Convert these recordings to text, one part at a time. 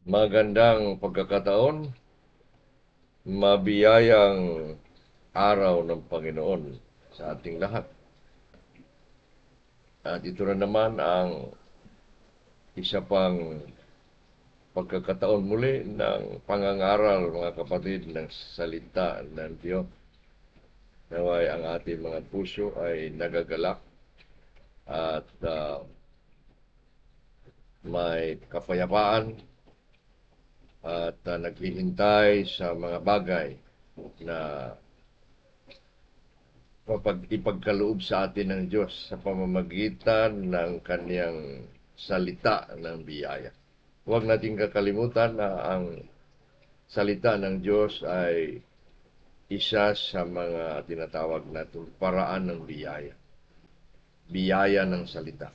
Magandang pagkakataon, mabiyayang araw ng Panginoon sa ating lahat. At ito na naman ang isa pang pagkakataon muli ng pangangaral, mga kapatid, ng salita ng Diyos. Naway ang ating mga puso ay nagagalak at may kapayapaan at naghihintay sa mga bagay na ipagkaloob sa atin ng Diyos sa pamamagitan ng kaniyang salita ng biyaya. Huwag nating kakalimutan na ang salita ng Diyos ay isa sa mga tinatawag natin paraan ng biyaya. Biyaya ng salita.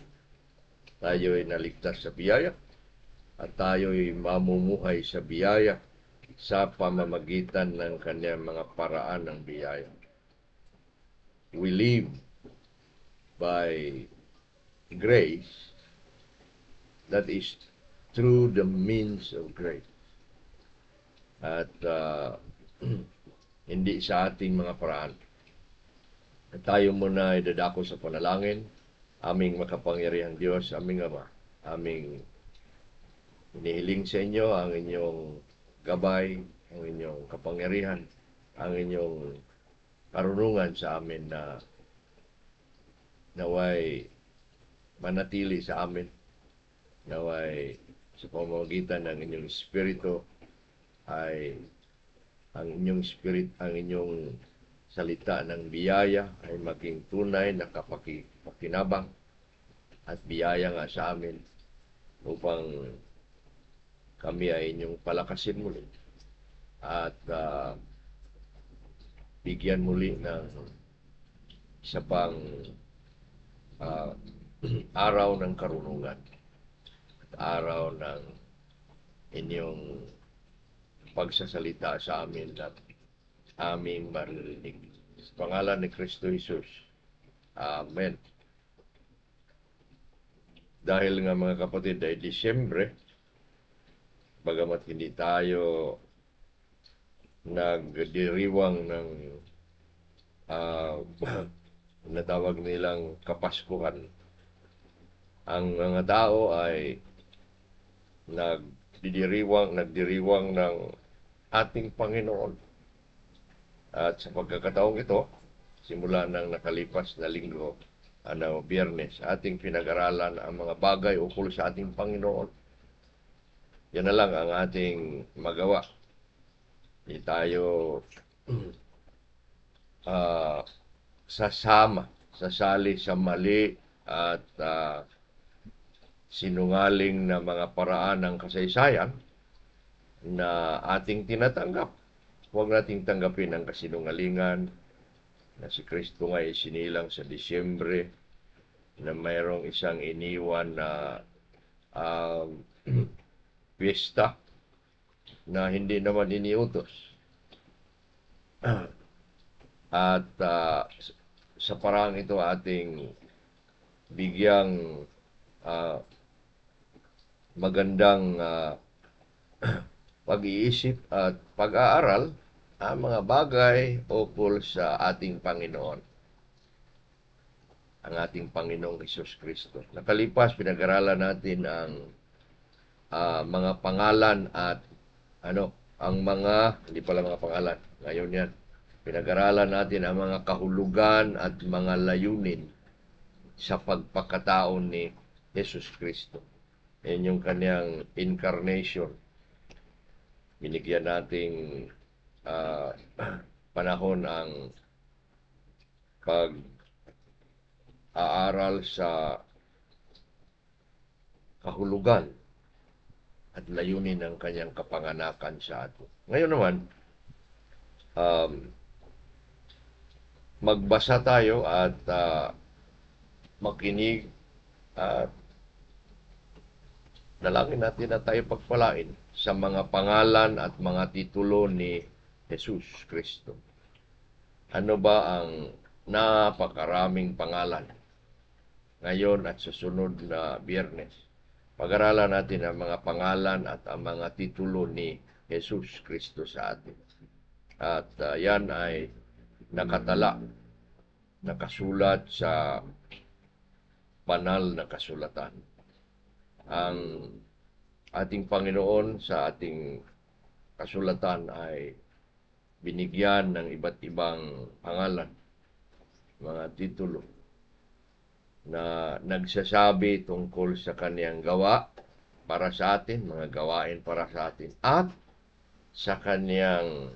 Tayo ay naligtas sa biyaya at tayo ay mamumuhay sa biyaya sa pamamagitan ng kaniyang mga paraan ng biyaya. We live by grace, that is through the means of grace. At hindi sa ating mga paraan. At tayo muna ay dadako sa panalangin, aming makapangyarihang Diyos, aming Ama, aming inihiling sa inyo ang inyong gabay, ang inyong kapangyarihan, ang inyong karunungan sa amin na naway manatili sa amin, naway sa pamamagitan ng inyong espiritu ay ang inyong ang inyong salita ng biyaya ay maging tunay na kapakinabang at biyaya nga sa amin upang kami ay inyong palakasin muli at bigyan muli ng isa pang araw ng karunungan at araw ng inyong pagsasalita sa amin at aming maririnig. Sa pangalan ni Kristo Jesus. Amen. Dahil nga mga kapatid ay Disyembre, bagamat hindi tayo nagdiriwang ng natawag nilang Kapaskuhan, ang mga tao ay nagdiriwang ng ating Panginoon. At sa pagkakataong ito, simula ng nakalipas na linggo, Biyernes, ating pinag-aralan ang mga bagay ukol sa ating Panginoon. Yan na lang ang ating magawa. Hindi tayo sasali sa mali at sinungaling na mga paraan ng kasaysayan na ating tinatanggap. Huwag nating tanggapin ang kasinungalingan na si Kristo nga ay sinilang sa Disyembre, na mayroong isang iniwan na piyesta na hindi naman iniutos. At sa parang ito ating bigyang magandang pag-iisip at pag-aaral ang mga bagay ukol sa ating Panginoon, ang ating Panginoong Hesus Kristo. Nakalipas, pinag-aralan natin ang mga pangalan at hindi pala mga pangalan, ngayon yan. Pinag-aralan natin ang mga kahulugan at mga layunin sa pagpakatao ni Jesus Kristo. Yan yung kanyang incarnation. Binigyan nating panahon ang pag-aaral sa kahulugan at layunin ng kanyang kapanganakan sa atin. Ngayon naman, magbasa tayo at makinig at dalangin natin na tayo pagpalain sa mga pangalan at mga titulo ni Jesus Kristo. Ano ba ang napakaraming pangalan ngayon at sa sunod na Biyernes? Pag-aralan natin ang mga pangalan at ang mga titulo ni Jesus Kristo sa atin. At yan ay nakatala, nakasulat sa banal na kasulatan. Ang ating Panginoon sa ating kasulatan ay binigyan ng iba't ibang pangalan, mga titulo na nagsasabi tungkol sa kaniyang gawa para sa atin, mga gawain para sa atin, at sa kaniyang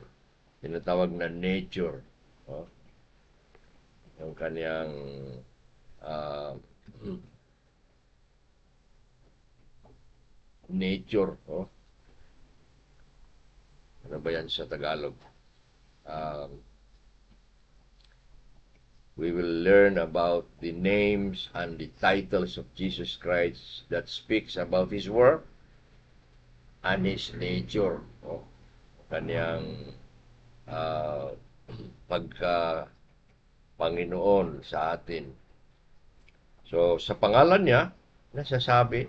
tinatawag na nature, yung kaniyang nature, ano ba yan sa Tagalog? We will learn about the names and the titles of Jesus Christ that speaks about His work and His nature. Kanyang pagka-Panginoon sa atin. So, sa pangalan niya, nasasabi,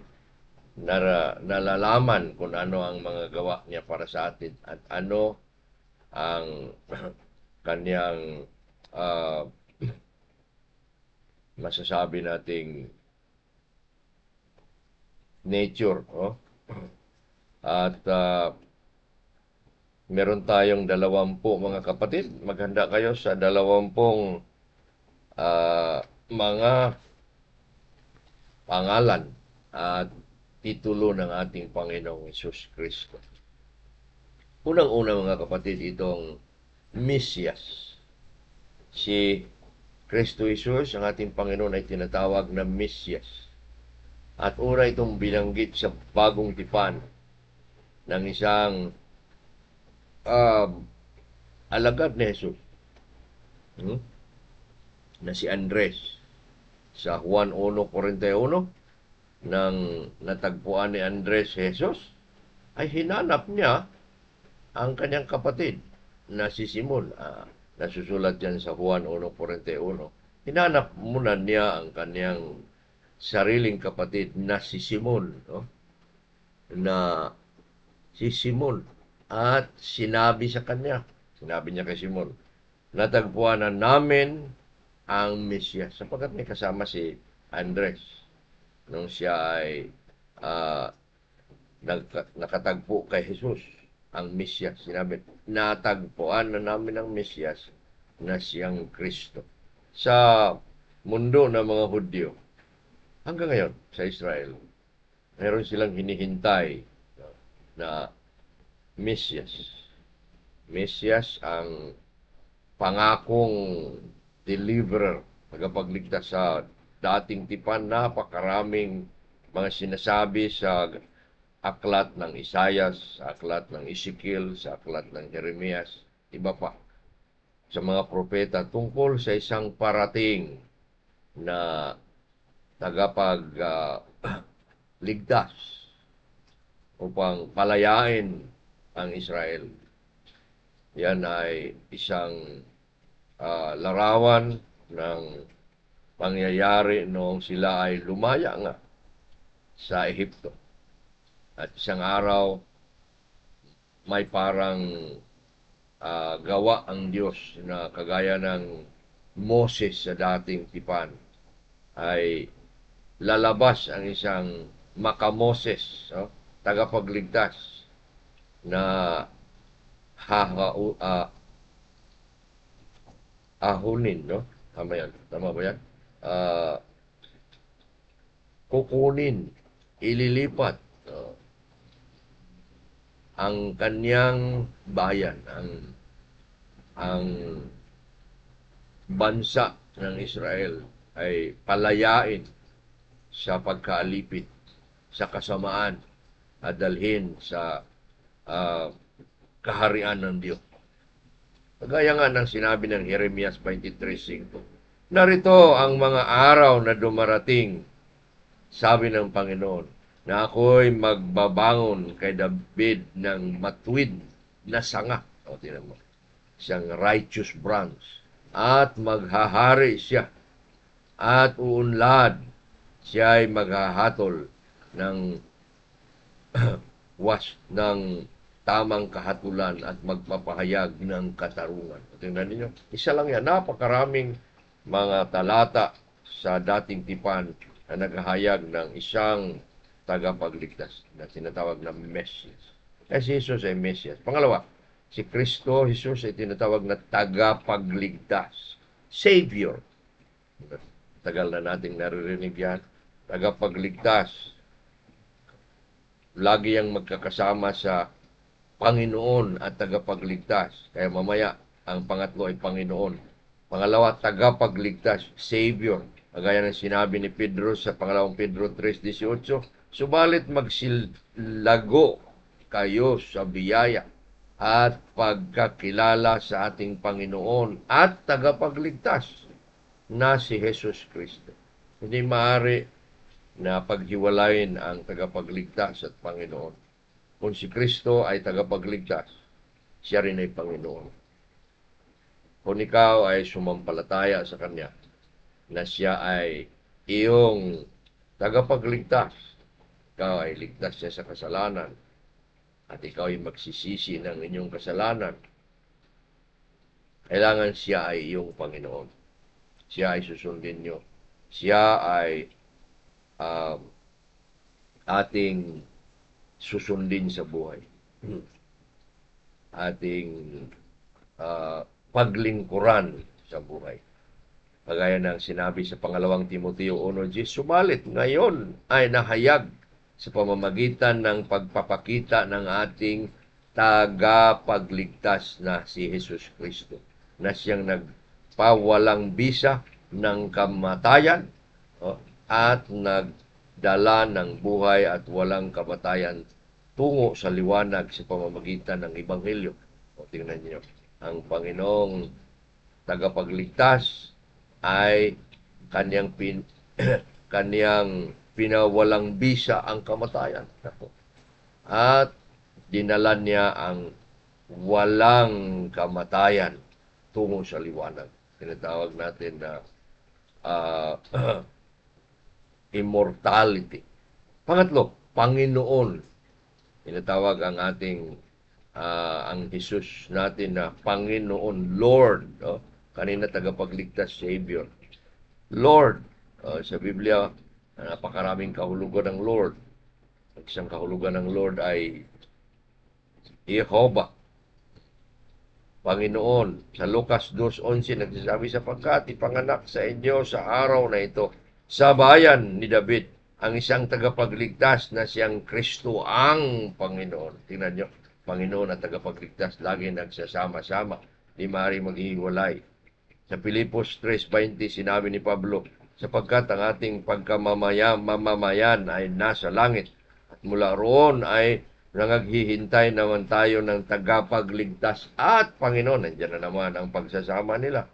nalalaman kung ano ang mga gawa niya para sa atin at ano ang kanyang masasabi nating nature. At meron tayong 20 mga kapatid. Maghanda kayo sa 20 mga pangalan at titulo ng ating Panginoong Hesus Kristo. Unang-una mga kapatid, itong Mesias. Si Kristo Jesus, ang ating Panginoon, ay tinatawag na Mesias. At una itong binanggit sa bagong tipan ng isang alagad ni Jesus na si Andres. Sa Juan 1:41, nang natagpuan ni Andres Jesus, ay hinanap niya ang kanyang kapatid na si Simon. Nasusulat yan sa Juan 1:41. Hinanap muna niya ang kanyang sariling kapatid na si Simon. At sinabi niya kay Simon, natagpuan na namin ang Mesias. Sapagkat may kasama si Andres nung siya ay nakatagpo kay Jesus, ang Mesias. Sinabi, natagpuan na namin ang Mesias na siyang Kristo. Sa mundo ng mga Hudyo, hanggang ngayon sa Israel, meron silang hinihintay na Mesias. Mesias ang pangakong deliverer, tagapagligtas sa dating tipan. Napakaraming mga sinasabi sa aklat ng Isayas, sa aklat ng Ezekiel, sa aklat ng Jeremias, iba pa, sa mga propeta tungkol sa isang parating na tagapagligtas upang palayain ang Israel. Yan ay isang larawan ng pangyayari noong sila ay lumaya nga sa Ehipto. At isang araw, may parang gawa ang Diyos na kagaya ng Moses sa dating tipan. Ay lalabas ang isang makamoses, tagapagligtas na ahunin, Tama ba yan? Kukunin, ililipat ang kanyang bayan, ang bansa ng Israel ay palayain sa pagkaalipit, sa kasamaan, at dalhin sa kaharian ng Diyos. Kagaya nga ng sinabi ng Jeremias 23:5. Narito ang mga araw na dumarating, sabi ng Panginoon, na ako'y magbabangon kay David ng matuwid na sanga. Tingnan mo. Siyang righteous branch. At maghahari siya. At uunlad. Siya ay maghahatol ng was ng tamang kahatulan at magpapahayag ng katarungan. Tingnan ninyo, isa lang yan, napakaraming mga talata sa dating tipan na naghahayag ng isang tagapagligtas na tinatawag na Mesias. Si Jesus ay Mesias. Pangalawa, si Kristo, Jesus ay tinatawag na tagapagligtas. Savior. Tagal na nating naririnig yan. Tagapagligtas. Lagi yang magkakasama sa Panginoon at tagapagligtas. Kaya mamaya, ang pangatlo ay Panginoon. Pangalawa, tagapagligtas, Savior. Kagaya ng sinabi ni Pedro sa pangalawang Pedro 3:18, subalit magsilago kayo sa biyaya at pagkakilala sa ating Panginoon at tagapagligtas na si Jesus Kristo. Hindi maaari na paghiwalayin ang tagapagligtas at Panginoon. Kung si Kristo ay tagapagligtas, siya rin ay Panginoon. Kung ikaw ay sumampalataya sa Kanya, na siya ay iyong tagapagligtas, ikaw ay ligtas siya sa kasalanan, at ikaw ay magsisisi ng inyong kasalanan, kailangan siya ay iyong Panginoon. Siya ay susundin nyo. Siya ay ating susundin sa buhay. Ating paglingkuran sa buhay. Kagaya ng sinabi sa pangalawang Timoteo 1:10, subalit ngayon ay nahayag sa pamamagitan ng pagpapakita ng ating tagapagligtas na si Jesus Kristo, na siyang nagpawalang bisa ng kamatayan at nagdala ng buhay at walang kamatayan tungo sa liwanag sa pamamagitan ng Ebanghelyo. O tingnan niyo, ang Panginoong tagapagligtas ay kanyang pinawalang bisa ang kamatayan. At dinala niya ang walang kamatayan tungo sa liwanag. Tinatawag natin na immortality. Pangatlo, Panginoon. Tinatawag ang ating ang Jesus natin na Panginoon, Lord. Kanina tagapagligtas, Savior. Lord, sa Biblia, napakaraming kahulugan ng Lord. Isang kahulugan ng Lord ay Jehovah, Panginoon. Sa Lucas 2:11 nagsasabi, sapagkat ipanganak sa inyo sa araw na ito, sa bayan ni David, ang isang tagapagligtas na siyang Kristo ang Panginoon. Tingnan nyo, Panginoon at tagapagligtas lagi nagsasama-sama. Di maaari maghiwalay. Sa Pilipos 3:20 sinabi ni Pablo, sapagkat ang ating mamamayan ay nasa langit at mula roon ay nangaghihintay naman tayo ng tagapagligtas at Panginoon. Nandiyan na naman ang pagsasama nila.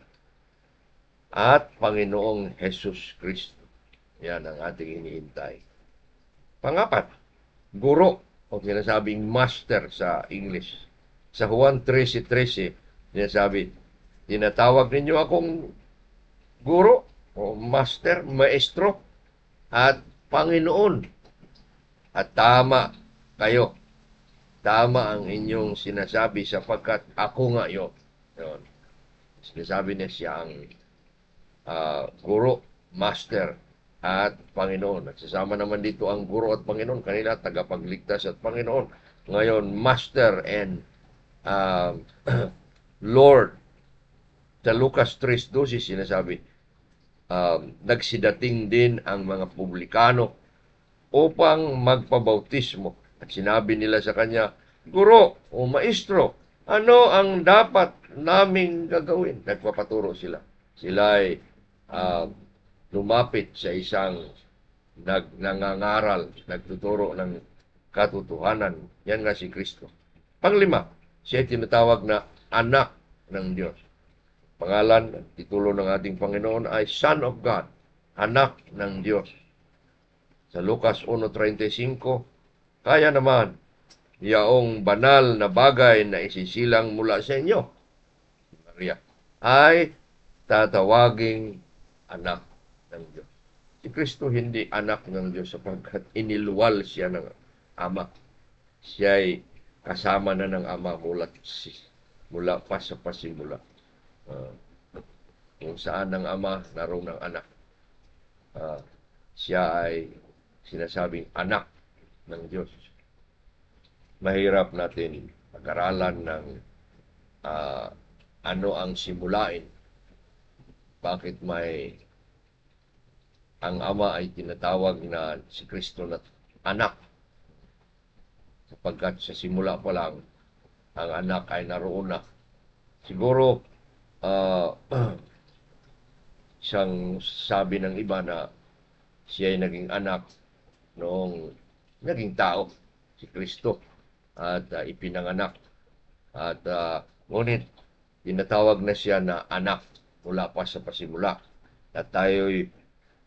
At Panginoong Jesus Kristo. Yan ang ating hinihintay. Pangapat, guro o sinasabing master sa English. Sa Juan 13:13 sinasabi, tinatawag ninyo akong guro o master, maestro at Panginoon. At tama kayo. Tama ang inyong sinasabi sapagkat ako nga yun. Sinasabi niya siya ang guro, master at Panginoon. Nagsasama naman dito ang guro at Panginoon. Kanila tagapagligtas at Panginoon. Ngayon, master and Lord. Sa Lucas 3:12 sinasabi, nagsidating din ang mga publikano upang magpabautismo. At sinabi nila sa kanya, guro o maestro, ano ang dapat naming gagawin? Nagpapaturo sila. Sila ay lumapit sa isang nangangaral, nagtuturo ng katotohanan. Yan nga si Kristo. Panglima, siya tinatawag na anak ng Diyos. Pangalan, titulo ng ating Panginoon ay Son of God, anak ng Diyos. Sa Lucas 1:35, kaya naman, yaong banal na bagay na isisilang mula sa inyo, Maria, ay tatawaging anak ng Diyos. Si Kristo hindi anak ng Diyos sapagkat iniluwal siya ng Ama. Siya'y kasama na ng Ama mula pa sa pasimula. Uh, kung saan ang Ama, naroon ang anak. Siya ay sinasabing anak ng Diyos. Mahirap natin pag-aralan ng ano ang simulain. Bakit ang Ama ay tinatawag na si Kristo na anak? Sapagkat sa simula pa lang, ang anak ay naroon na. Siguro, siyang sabi ng iba na siya ay naging anak noong naging tao, si Kristo, at ipinanganak. At ngunit, tinatawag na siya na anak mula pa sa pasimula. At tayo'y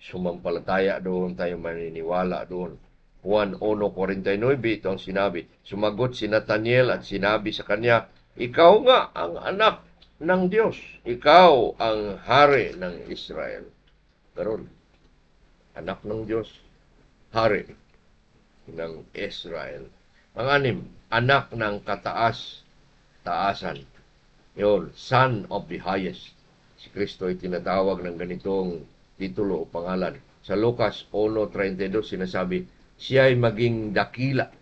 sumampalataya doon, tayo maniniwala doon. Juan 1:49, ito ang sinabi. Sumagot si Nathaniel at sinabi sa kanya, ikaw nga ang anak ng Diyos. Ikaw ang hari ng Israel. Karon, anak ng Diyos, hari ng Israel. Panganim, anak ng kataas-taasan. Yun, Son of the Highest. Si Kristo ay tinatawag ng ganitong titulo o pangalan. Sa Lucas 1:32 sinasabi, siya ay maging dakila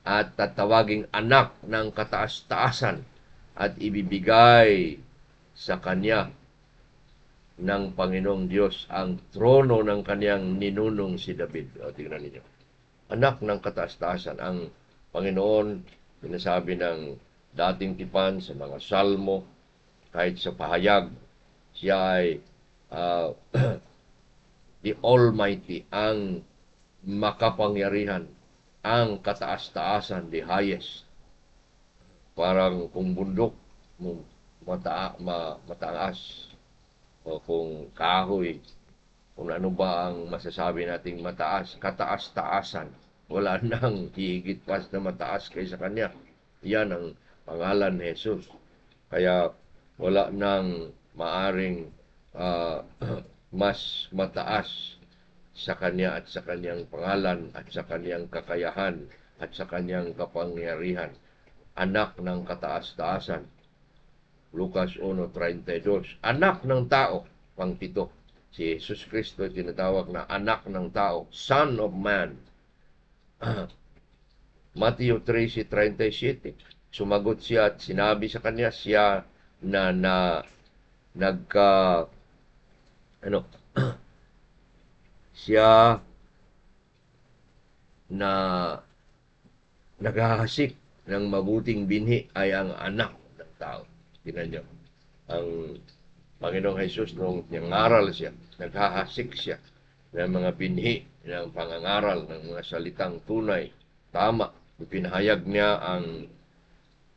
at tatawaging anak ng kataas-taasan at ibibigay sa kanya ng Panginoong Diyos ang trono ng kanyang ninunong si David. O, tingnan ninyo. Anak ng kataas-taasan. Ang Panginoon, sinasabi ng dating tipan sa mga salmo, kahit sa pahayag, siya ay the Almighty, ang makapangyarihan, ang kataas-taasan, the highest. Parang kung bundok, mataas, o kung kahoy, kung ano ba ang masasabi nating mataas, kataas-taasan. Wala nang hihigit pa na mataas kaysa kanya. Yan ang pangalan ni Jesus. Kaya wala nang maaring mas mataas sa kanya at sa kanyang pangalan at sa kanyang kakayahan at sa kanyang kapangyarihan. Anak ng kataas-taasan. Lucas 1:32. Anak ng tao, pang-7. Si Jesus Kristo tinatawag na anak ng tao, Son of Man. Matthew 13:37. Sumagot siya at sinabi sa kanya, siya na siya na naghahasik ng mabuting binhi ay ang anak ng tao. Tingnan niyo. Ang Panginoong Jesus, nung nangaral siya, naghahasik siya ng mga binhi, ng pangangaral, ng mga salitang tunay, tama. Ipinahayag niya ang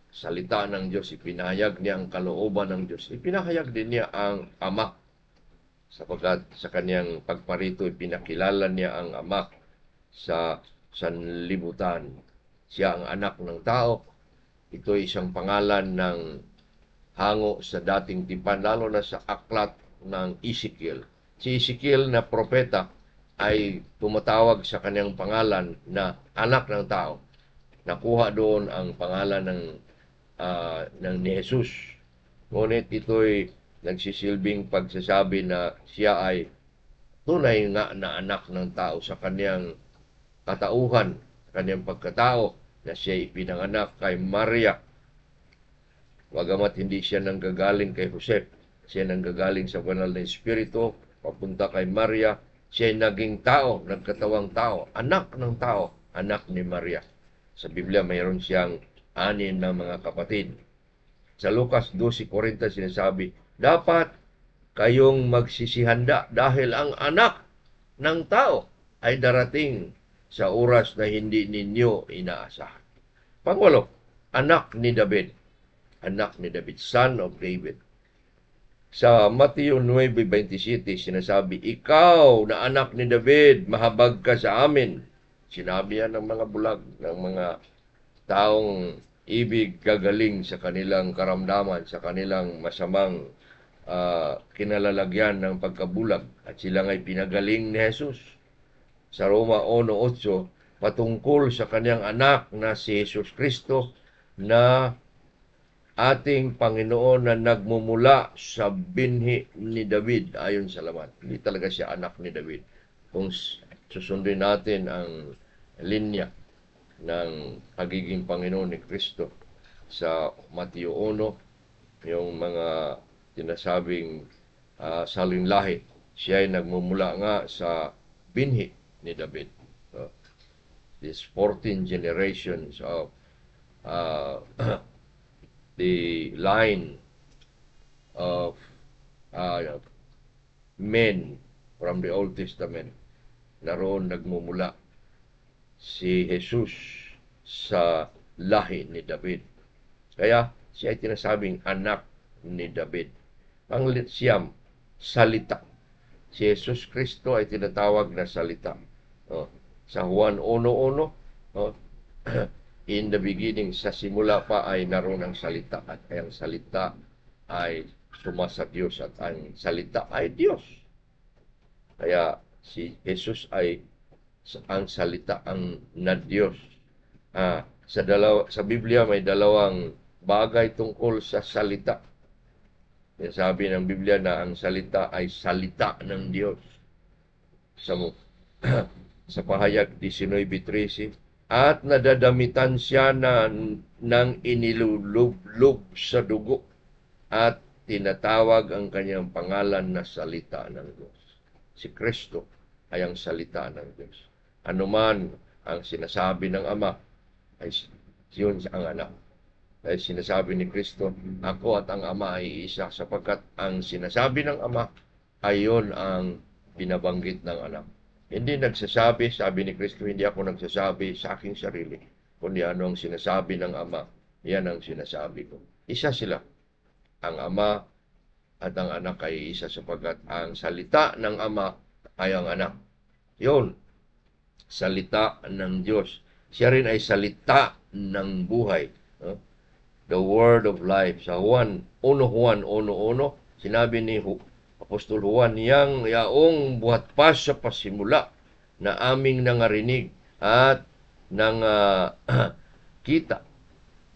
salita ng Diyos, ipinahayag niya ang kalooban ng Diyos, ipinahayag din niya ang Ama. Sapagkat sa kanyang pagparito, ipinakilala niya ang Ama sa sanlibutan. Siya ang anak ng tao. Ito ay isang pangalan ng hango sa dating tipan, lalo na sa aklat ng Ezekiel. Si Ezekiel na propeta ay tumatawag sa kanyang pangalan na anak ng tao. Nakuha doon ang pangalan ng ni Jesus. Ngunit ito'y nagsisilbing pagsasabi na siya ay tunay nga na anak ng tao sa kanyang katauhan, kanyang pagkatao, na siya ipinanganak kay Maria. Bagamat hindi siya nanggagaling kay Jose, siya nanggagaling sa banal na Espiritu, papunta kay Maria, siya naging tao, nagkatawang tao, anak ng tao, anak ni Maria. Sa Biblia, mayroon siyang 6 na mga kapatid. Sa Lucas 12:40 sinasabi, dapat kayong magsisihanda dahil ang anak ng tao ay darating sa oras na hindi ninyo inaasahan. Pangwalo, anak ni David, son of David. Sa Mateo 9:27 sinasabi, ikaw na anak ni David, mahabag ka sa amin. Sinabi yan ng mga bulag, ng mga taong ibig gagaling sa kanilang karamdaman, sa kanilang masamang kinalalagyan ng pagkabulag, at sila ay pinagaling ni Jesus. Sa Roma 1:8, patungkol sa kanyang anak na si Jesus Kristo na ating Panginoon na nagmumula sa binhi ni David ayon sa laman. Hindi talaga siya anak ni David. Kung susundin natin ang linya ng pagiging Panginoon ni Kristo sa Mateo 1, yung mga tinasabing salinlahi, siya ay nagmumula nga sa binhi ni David. These 14 generations of the line of men from the Old Testament, naroon nagmumula si Jesus sa lahi ni David. Kaya siya ay tinasabing anak ni David. Ang siyam, salita. Si Jesus Kristo ay tinatawag na salita. Sa Juan 1:1, in the beginning, sa simula pa ay naroon ang salita, at ang salita ay sumasa Diyos, at ang salita ay Diyos. Kaya si Jesus ay ang salita, ang na Diyos. Sa Biblia may dalawang bagay tungkol sa salita. Sabi ng Biblia na ang salita ay salita ng Diyos. Sa pahayag 19:13, at nadadamitan siya ng inilulublob sa dugo at tinatawag ang kanyang pangalan na salita ng Diyos. Si Kristo ay ang salita ng Diyos. Anuman ang sinasabi ng Ama, ay yun ang anak. Ay sinasabi ni Kristo, ako at ang Ama ay isa, sapagkat ang sinasabi ng Ama ay yun ang binabanggit ng anak. Hindi nagsasabi, sabi ni Kristo, hindi ako nagsasabi sa aking sarili, kundi ano ang sinasabi ng Ama, yan ang sinasabi ko. Isa sila, ang Ama at ang anak ay isa, sapagkat ang salita ng Ama ay ang anak. Yun, salita ng Diyos. Siya rin ay salita ng buhay. The word of life. Sa Juan 1:1, sinabi ni Apostol Juan, yaong buhat pa sa pasimula na aming nangarinig at kita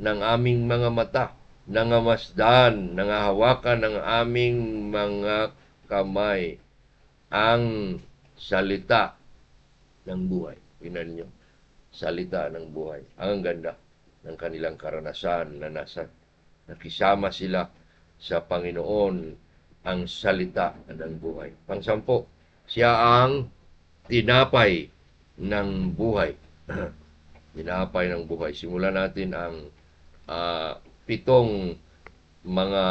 ng aming mga mata, nangamasdan, nangahawakan ng aming mga kamay ang salita ng buhay. Tingnan niyo, salita ng buhay. Ang ganda ng kanilang karanasan na nakisama sila sa Panginoon, ang salita ng buhay. Pang-10, siya ang tinapay ng buhay. Tinapay ng buhay. Simulan natin ang 7 mga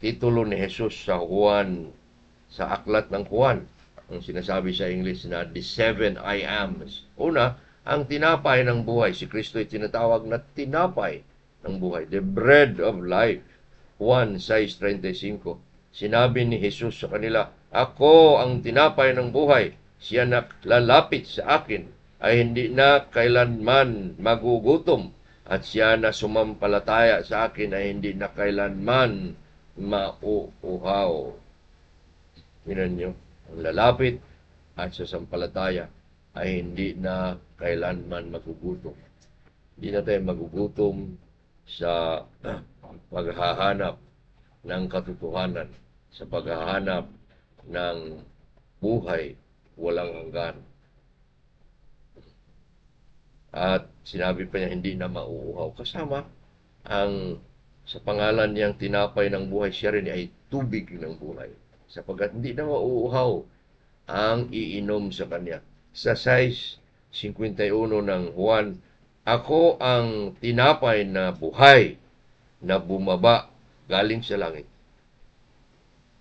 titulo ni Jesus sa Juan, sa aklat ng Juan. Ang sinasabi sa English na the 7 I Ams. Una, ang tinapay ng buhay. Si Kristo ay tinatawag na tinapay ng buhay. The bread of life. Juan 6:35. Sinabi ni Jesus sa kanila, ako ang tinapay ng buhay. Siya na lalapit sa akin ay hindi na kailanman magugutom, at siya na sumampalataya sa akin ay hindi na kailanman mauuhaw. Tingnan niyo, ang lalapit at sasampalataya ay hindi na kailanman magugutom. Hindi na tayo magugutom sa paghahanap ng katotohanan, sa paghahanap ng buhay walang hanggan. At sinabi pa niya, hindi na mauuhaw. Kasama sa pangalan niyang tinapay ng buhay, siya rin ay tubig ng buhay, sapagkat hindi na mauuhaw ang iinom sa kanya. Sa 6:51 ng Juan, ako ang tinapay na buhay na bumaba galing sa langit.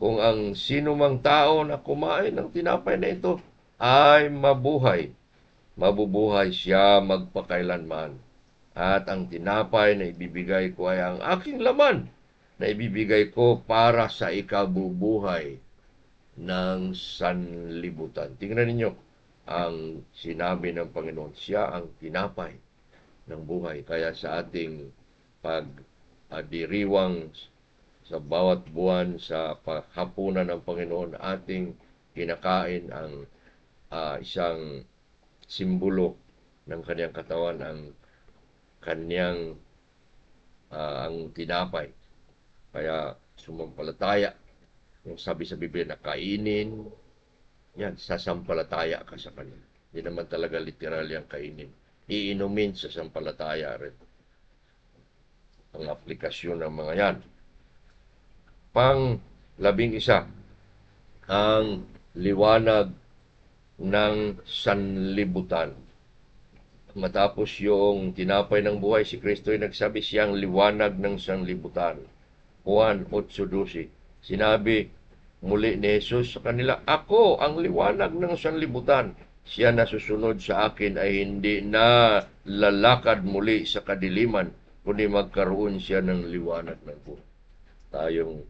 Kung ang sino mang tao na kumain ng tinapay na ito ay mabubuhay siya magpakailanman. At ang tinapay na ibibigay ko ay ang aking laman na ibibigay ko para sa ikabubuhay ng sanlibutan. Tingnan ninyo ang sinabi ng Panginoon. Siya ang tinapay ng buhay. Kaya sa ating pagdiriwang sa bawat buwan sa hapunan ng Panginoon, ating kinakain ang isang simbolo ng kaniyang katawan ang kaniyang ang tinapay. Kaya sumampalataya, yung sabi sa Biblia na kainin, yan, sasampalataya ka sa kanya. Hindi naman talaga literal yung kainin. Iinumin sa sampalataya rin ang aplikasyon ng mga yan. Pang-11, ang liwanag ng sanlibutan. Matapos yung tinapay ng buhay, si Kristo ay nagsabi siyang liwanag ng sanlibutan. Juan 8:12. Sinabi muli ni Jesus sa kanila, ako ang liwanag ng sanlibutan. Siya na susunod sa akin ay hindi na lalakad muli sa kadiliman, kundi magkaroon siya ng liwanag ng buhay. Tayong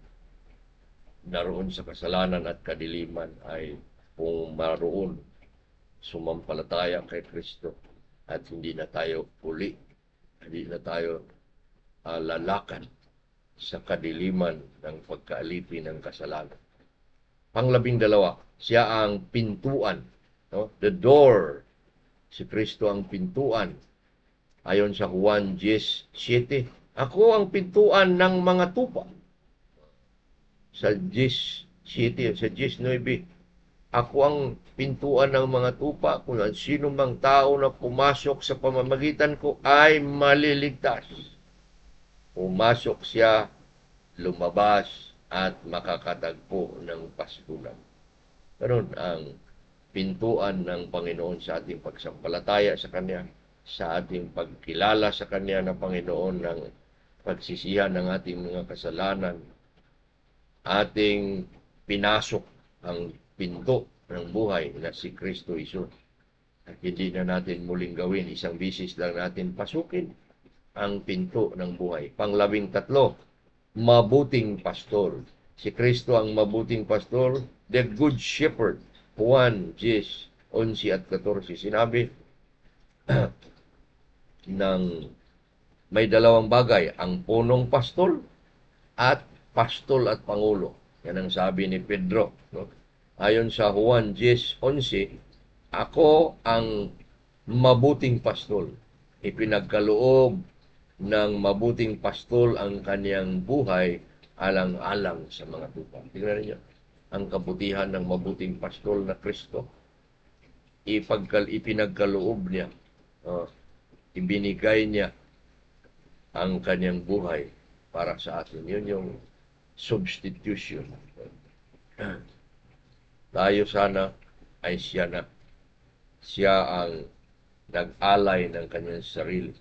naroon sa kasalanan at kadiliman ay kung maroon sumampalataya kay Kristo at hindi na tayo uli, hindi na tayo lalakad sa kadiliman ng pagkaalipin ng kasalanan. Pang-12, siya ang pintuan, no? The door. Si Kristo ang pintuan. Ayon sa Juan 10:7, ako ang pintuan ng mga tupa. Sa 10:7, sa 10:9, ako ang pintuan ng mga tupa, kung sino mang tao na pumasok sa pamamagitan ko ay maliligtas. Pumasok siya, lumabas, at makakatagpo ng paskulan. Ganun ang pintuan ng Panginoon sa ating pagsampalataya sa Kanya, sa ating pagkilala sa Kanya na Panginoon, ng pagsisihan ng ating mga kasalanan, ating pinasok ang pinto ng buhay na si Kristo Isus. At hindi na natin muling gawin, isang bisis lang natin pasukin ang pinto ng buhay. Pang-13, mabuting pastor. Si Kristo ang mabuting pastor, the good shepherd. Juan 10:11 at 14. Sinabi ng may dalawang bagay, ang punong pastol at pastol at pangulo. Yan ang sabi ni Pedro, no? Ayon sa Juan 10:11, ako ang mabuting pastol. Ipinagkaloob ng mabuting pastol ang kaniyang buhay alang-alang sa mga tupa. Tingnan niyo ang kabutihan ng mabuting pastol na Kristo. Ipinagkaloob niya, ibinigay niya ang kaniyang buhay para sa atin. Yun yung substitution. Tayo sana ay siya na. Siya ang nag-alay ng kanyang sarili.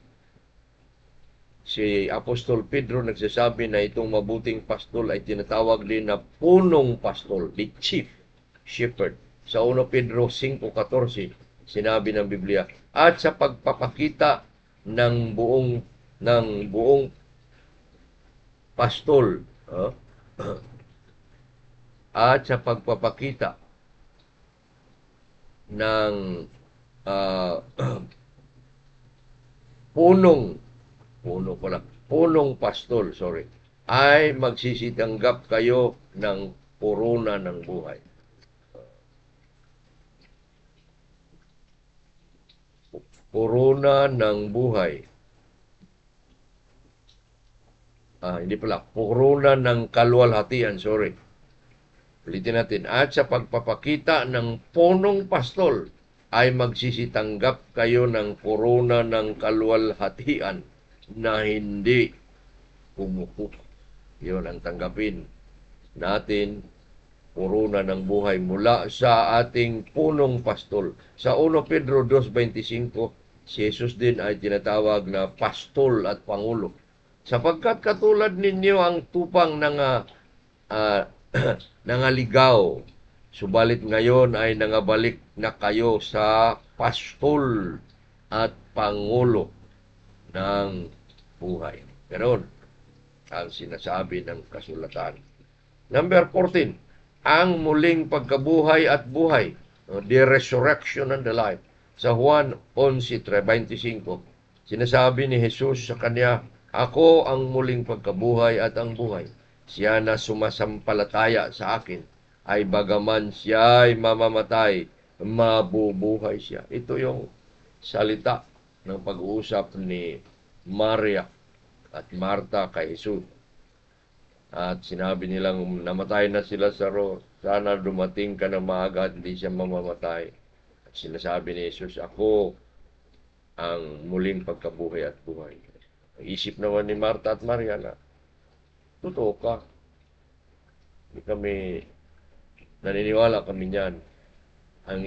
Si Apostol Pedro nagsasabi na itong mabuting pastol ay tinatawag din na punong pastol, the chief shepherd. Sa 1 Pedro 5:14, sinabi ng Biblia, at sa pagpapakita ng buong pastol, at sa pagpapakita ng punong pastol, ay magsisitanggap kayo ng korona ng buhay. Korona ng buhay. Korona ng kaluwalhatian, Ulitin natin. At sa pagpapakita ng punong pastol, ay magsisitanggap kayo ng korona ng kaluwalhatian na hindi pumuputok. Yun ang tanggapin natin, korona ng buhay mula sa ating punong pastol. Sa 1 Pedro 2:25, si Jesus din ay tinatawag na pastol at pangulo. Sapagkat katulad ninyo ang tupang nangaligaw, subalit ngayon ay nangabalik na kayo sa pastol at pangulo ng buhay. Ganon ang sinasabi ng kasulatan. Number 14, ang muling pagkabuhay at buhay, the resurrection and the life. Sa Juan 11:25, sinasabi ni Jesus sa kanya, ako ang muling pagkabuhay at ang buhay. Siya na sumasampalataya sa akin, ay bagaman siya ay mamamatay, mabubuhay siya. Ito yung salita ng pag-uusap ni Maria at Marta kay Jesus. At sinabi nilang namatay na si Lazaro, sana dumating ka na maaga at hindi siya mamamatay. At sinasabi ni Jesus, ako ang muling pagkabuhay at buhay. Isip naman ni Marta at Maria na, totoo ka. Hindi kami, naniniwala kami niyan. Ang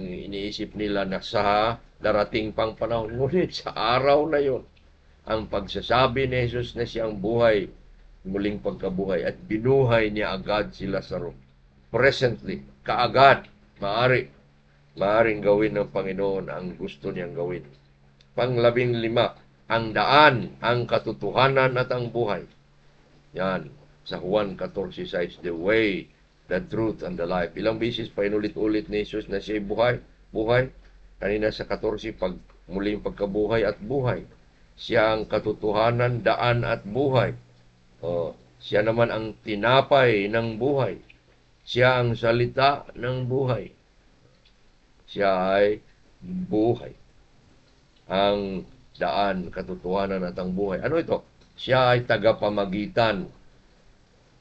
iniisip nila na sa darating pang panahon. Ngunit sa araw na yon, ang pagsasabi ni Jesus na siyang buhay, muling pagkabuhay, at binuhay niya agad si Lazaro. Presently, kaagad, maaring gawin ng Panginoon ang gusto niyang gawin. Pang-15, ang daan, ang katotohanan at ang buhay. Yan, sa Juan 14:6, the way, the truth, and the life. Ilang beses pa inulit-ulit ni Jesus na siya'y buhay. Kanina sa 14, muling pagkabuhay at buhay. Siya ang katotohanan, daan at buhay. Siya naman ang tinapay ng buhay. Siya ang salita ng buhay. Siya ay buhay. Ang daan, katotohanan at ang buhay. Ano ito? Siya ay tagapamagitan.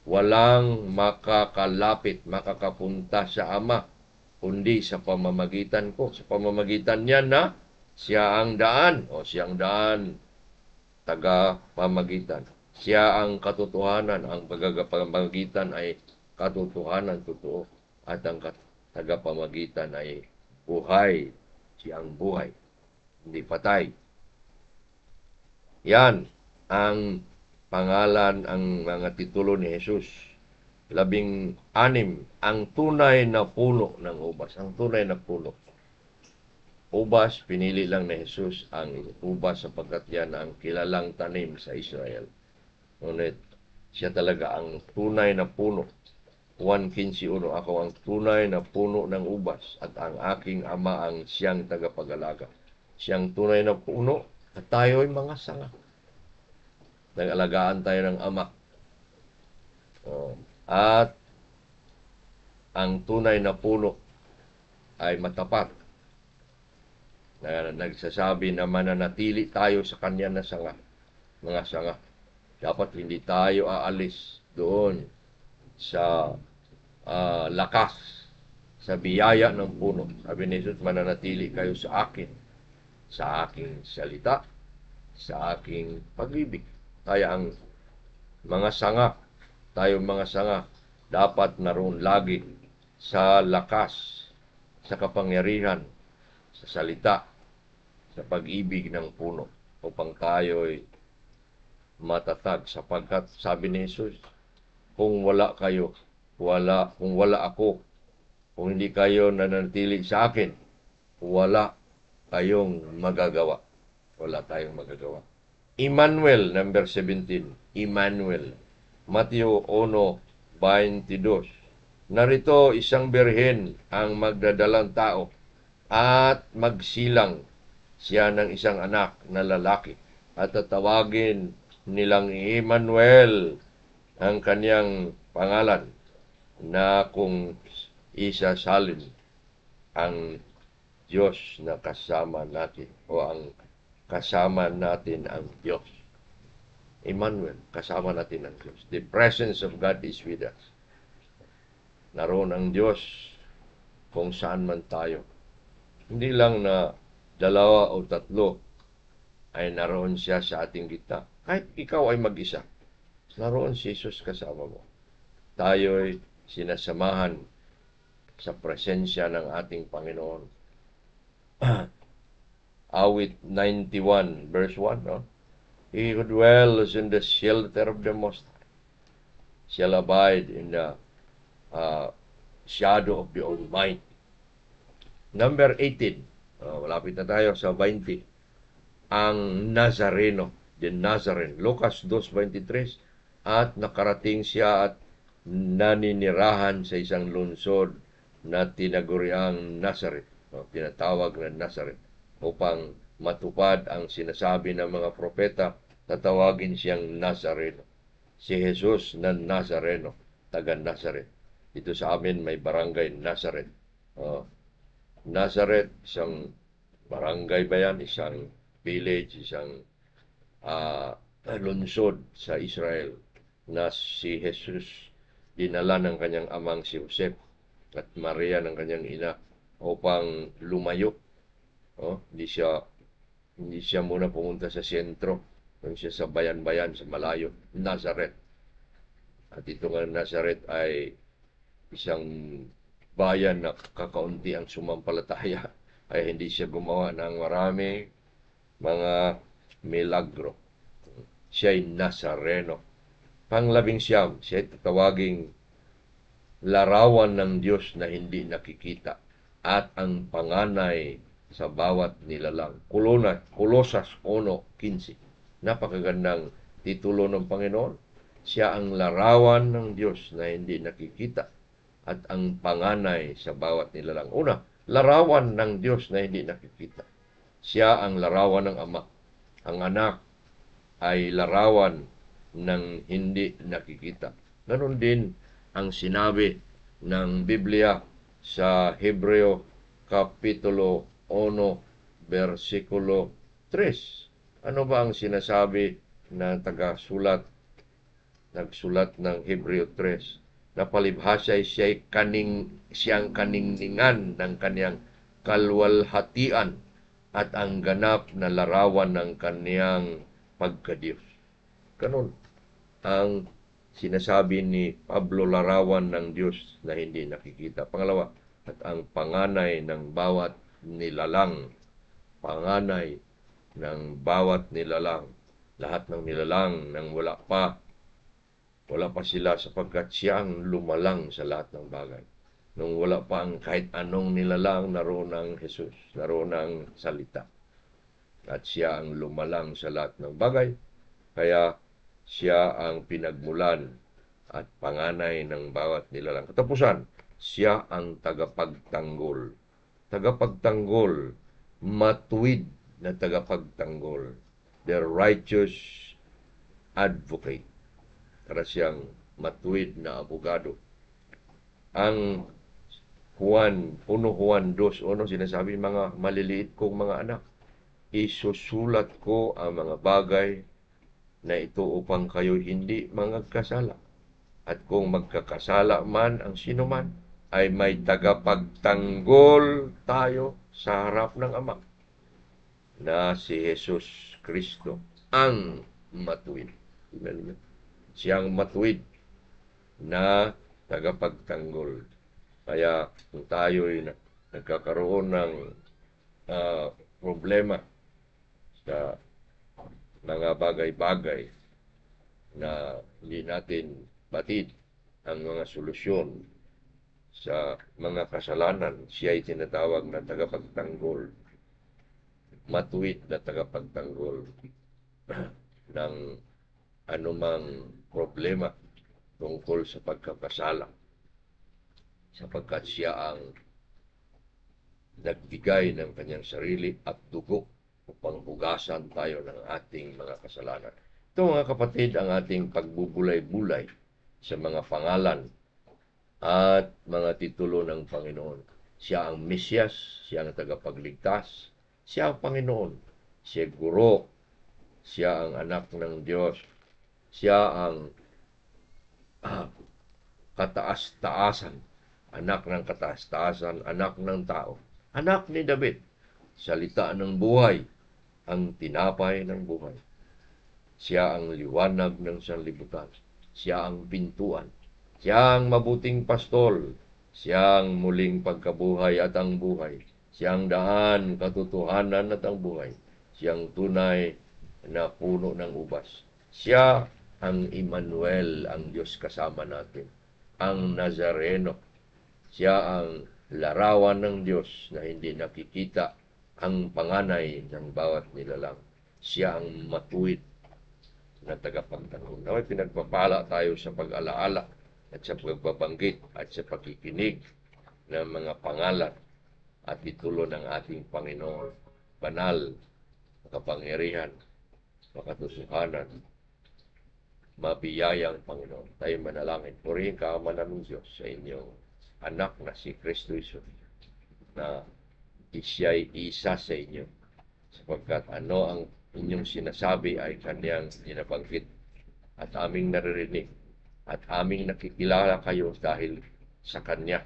Walang makakalapit, makakapunta sa Ama, kundi sa pamamagitan ko. Sa pamamagitan niya na siya ang daan. Siyang daan, tagapamagitan. Siya ang katotohanan. Ang tagapamagitan ay katotohanan, totoo. At ang tagapamagitan ay buhay. Siya ang buhay. Hindi patay. Yan ang pangalan, ang mga titulo ni Jesus. 16, ang tunay na puno ng ubas. Ang tunay na puno. Ubas, pinili lang ni Jesus ang ubas sapagkat yan ang kilalang tanim sa Israel. Ngunit siya talaga ang tunay na puno. 1:15, ako ang tunay na puno ng ubas at ang aking Ama ang siyang tagapag-alaga. Siyang tunay na puno at tayo'y mga sanga. Nag-alagaan tayo ng Ama. At ang tunay na puno ay matapat. Nagsasabi na mananatili tayo sa kanya na sanga. Mga sanga. Dapat hindi tayo aalis doon sa lakas, sa biyaya ng puno. Sabi ni Jesus, mananatili kayo sa akin, sa aking salita, sa aking pag-ibig. Tayo ang mga sanga, dapat naroon lagi sa lakas, sa kapangyarihan, sa salita, sa pag-ibig ng puno, upang tayo'y matatag. Sapagkat sabi ni Jesus, kung wala kayo, kung wala ako, kung hindi kayo nananatili sa akin, wala kayong magagawa. Wala tayong magagawa. Emmanuel, number 17. Emmanuel. Mateo 1:22. Narito isang birhen ang magdadalang tao at magsilang siya ng isang anak na lalaki at tatawagin nilang Emmanuel ang kaniyang pangalan, na kung isasalin ang Diyos na kasama natin, o ang kasama natin ang Diyos. Emmanuel, kasama natin ang Diyos. The presence of God is with us. Naroon ang Diyos kung saan man tayo. Hindi lang na 2 o 3 ay naroon siya sa ating gitna. Kahit ikaw ay mag-isa, naroon si Jesus kasama mo. Tayo'y sinasamahan sa presensya ng ating Panginoon. Awit 91 verse 1, no? He who dwells in the shelter of the Most High shall abide in the shadow of the Almighty. Number 18, malapit na tayo sa 20, ang Nazareno, the Nazarene. Lucas 2:23, at nakarating siya at naninirahan sa isang lungsod na tinaguriang Nazareth, tinatawag na Nazareth, upang matupad ang sinasabi ng mga propeta, tatawagin siyang Nazareno. Si Jesus na Nazareno, taga Nazareth. Dito sa amin may barangay Nazareth. Nazareth, isang barangay ba yan, isang village, isang lungsod sa Israel na si Jesus dinala ng kanyang amang si Josep at Maria ng kanyang ina upang lumayo. Hindi siya muna pumunta sa sentro. Doon siya sa bayan-bayan, sa malayo, Nazareth. At ito nga Nazareth ay isang bayan na kakaunti ang sumampalataya. Ay hindi siya gumawa ng marami mga milagro. Siya ay Nazareno. Pang-labing-siyam, siya ay tatawaging larawan ng Diyos na hindi nakikita at ang panganay sa bawat nilalang. Kolosas 1:15. Napakagandang titulo ng Panginoon. Siya ang larawan ng Diyos na hindi nakikita at ang panganay sa bawat nilalang. Una, larawan ng Diyos na hindi nakikita. Siya ang larawan ng Ama. Ang anak ay larawan ng hindi nakikita. Ganon din ang sinabi ng Biblia sa Hebreo Kapitulo 1, versikulo 3. Ano ba ang sinasabi ng nagsulat ng Hebreo 3? Na palibhasa ay siyang kaningningan ng kaniyang kalwalhatian at ang ganap na larawan ng kaniyang pagkadiyos. Ganun ang sinasabi ni Pablo, larawan ng Diyos na hindi nakikita. Pangalawa, at ang panganay ng bawat nilalang. Panganay ng bawat nilalang. Lahat ng nilalang nang wala pa sila sapagkat siya ang lumalang sa lahat ng bagay. Nung wala pa ang kahit anong nilalang, naroon ang Jesus, naroon ang salita. At siya ang lumalang sa lahat ng bagay. Kaya siya ang pinagmulan at panganay ng bawat nilalang. Katapusan, siya ang tagapagtanggol. Tagapagtanggol, matuwid na tagapagtanggol. The righteous advocate. Para siyang matuwid na abogado. Ang Juan 2:1 sinasabi, mga maliliit kong mga anak, isusulat ko ang mga bagay na ito upang kayo hindi magkasala. At kung magkakasala man ang sino man, ay may tagapagtanggol tayo sa harap ng Ama, na si Jesus Kristo, ang matuwid. Siyang matuwid na tagapagtanggol. Kaya kung tayo'y nagkakaroon ng problema sa mga bagay-bagay na hindi natin batid ang mga solusyon sa mga kasalanan, siya ay tinatawag na tagapagtanggol. Matuwid na tagapagtanggol ng anumang problema tungkol sa pagkakasala, sapagkat siya ang nagbigay ng kanyang sarili at dugo upang hugasan tayo ng ating mga kasalanan. Ito mga kapatid, ang ating pagbubulay-bulay sa mga pangalan at mga titulo ng Panginoon. Siya ang Mesyas, siya ang tagapagligtas, siya ang Panginoon, siya guro, siya ang anak ng Diyos, siya ang kataas-taasan, anak ng kataas-taasan, anak ng tao, anak ni David, salita ng buhay, ang tinapay ng buhay. Siya ang liwanag ng sanlibutan, siya ang pintuan, siya ang mabuting pastol, siya ang muling pagkabuhay at ang buhay, siya ang daan, katotohanan at ang buhay, siyang tunay na puno ng ubas. Siya ang Emmanuel, ang Diyos kasama natin, ang Nazareno. Siya ang larawan ng Diyos na hindi nakikita, ang panganay ng bawat nilalang. Siya ang matuwid na tagapagtanggol. Naway pinagpapala tayo sa pag-alaala at sa pagbabanggit at sa pakikinig ng mga pangalan at titulo ng ating Panginoon. Banal, kapangyarihan, makatotohanan, mabiyayang Panginoon. Tayo manalangin. Purihin ka, Ama naming Diyos, sa inyong anak na si Kristo Jesus, na siya'y isa sa inyo, sapagkat ano ang inyong sinasabi ay kanyang binabanggit at aming naririnig at aming nakikilala kayo dahil sa kanya.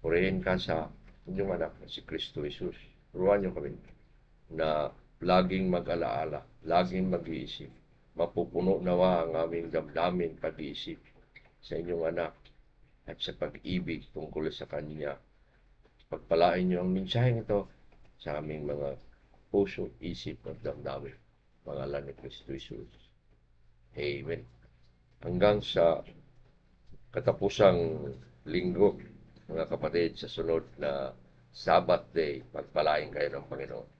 Purihin ka sa inyong anak na si Kristo Jesus. Turuan niyo kami na laging mag-alaala, laging mag-iisip. Mapupuno nawa ang aming damdamin pag-iisip sa inyong anak at sa pag-ibig tungkol sa kanya. Pagpalain niyo ang mensaheng ito sa aming mga puso, isip at damdamin. Pangalan ni Kristo Jesus. Amen. Hanggang sa katapusang linggo, mga kapatid, sa sunod na Sabbath day, pagpalain kayo ng Panginoon.